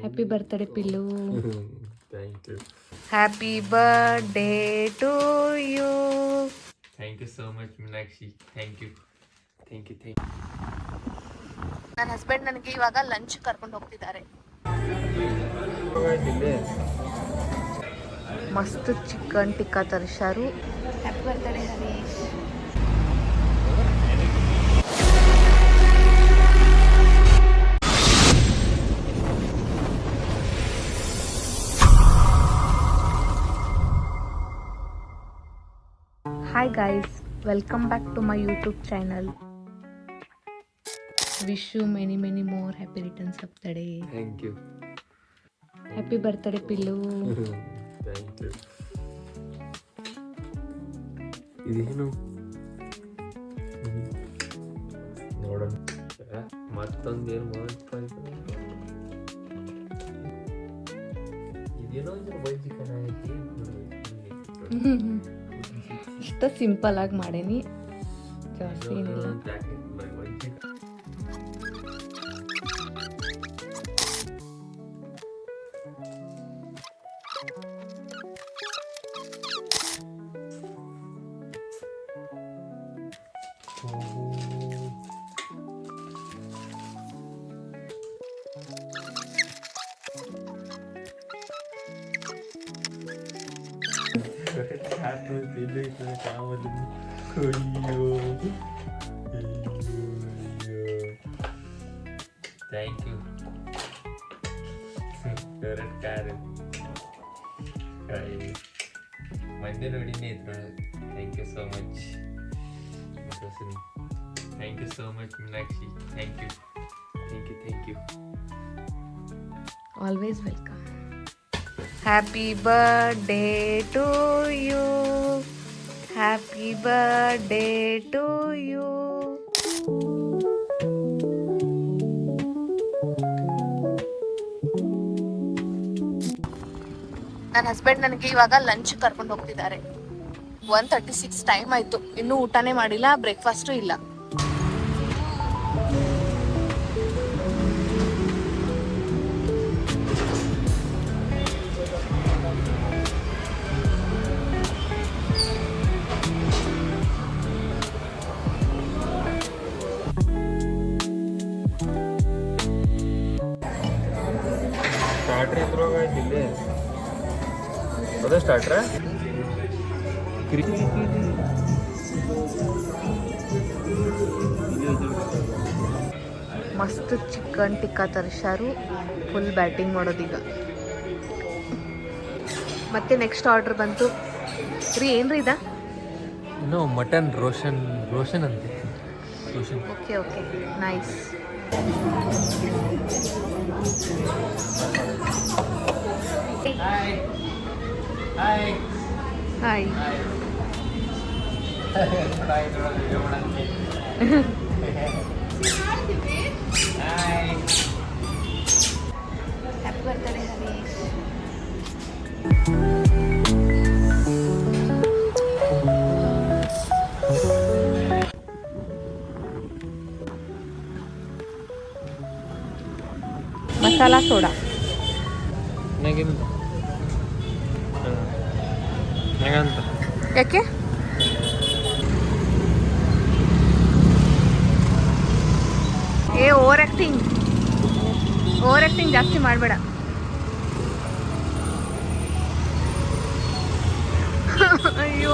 Happy birthday Pillu. Thank you. Happy birthday to you. Thank you so much Meenakshi. Thank you thank you thank you. ನನ್ನ husband ನನಗೆ ಇವಾಗ lunch ಕರ್ಕೊಂಡು ಹೋಗ್ತಿದ್ದಾರೆ. ಮಸ್ತ್ chicken tikka ತರಿಸಾರು. Happy birthday Harish. Hi guys, welcome back to my YouTube channel. Wish you many more happy returns of the day. Thank you. Happy birthday Pillu. Thank you. ಇದೇನು ನೋಡೋಣ, ಮತ್ತೊಂದೇನು ಇದೇನೋ ಬಜ್ಜಿ ಕಣಾಕಿ ಇಷ್ಟ ಸಿಂಪಲ್ ಆಗಿ ಮಾಡೇನಿ, ಜಾಸ್ತಿ ಏನಿಲ್ಲ. Thank you. ಫೇವ್ರೆಟ್ ಕಾರ್ ಮಂದಿ ನೋಡಿನೇ ಇದ್ರೊಳಗೆ. Thank you so much. Thank you so much Meenakshi. Thank you thank you thank you. Always welcome. Happy birthday to you. Happy birthday to you. ನನ್ನ ಹಸ್ಬೆಂಡ್ ನನಗೆ ಇವಾಗ ಲಂಚ್ ಕರ್ಕೊಂಡು ಹೋಗ್ತಿದ್ದಾರೆ. 1:36 ಟೈಮ್ ಆಯ್ತು, ಇನ್ನೂ ಊಟನೇ ಮಾಡಿಲ್ಲ, ಬ್ರೇಕ್ಫಾಸ್ಟು ಇಲ್ಲ. ಸ್ಟಾರ್ಟ್ರ್ ಎತ್ತರೋಗ ಇದ್ದಿಲ್ಲೇ ಅದೇ ಸ್ಟಾರ್ಟ್ರ ಮಸ್ತ್ ಚಿಕನ್ ಟಿಕ್ಕಾ ತರಿಸಾರು. ಫುಲ್ ಬ್ಯಾಟಿಂಗ್ ಮಾಡೋದೀಗ. ಮತ್ತೆ ನೆಕ್ಸ್ಟ್ ಆರ್ಡರ್ ಬಂತು ರೀ. ಏನ್ರಿ ಇದ? ಇನ್ನೂ ಮಟನ್ ರೋಷನ್ ಅಂತೆ. Roshan. Okay nice. Hi. Happy birthday Harish. Masala soda. ಯಾಕೆ? ಓವರ್ ಆ್ಯಕ್ಟಿಂಗ್ ಜಾಸ್ತಿ ಮಾಡಬೇಡ. ಅಯ್ಯೋ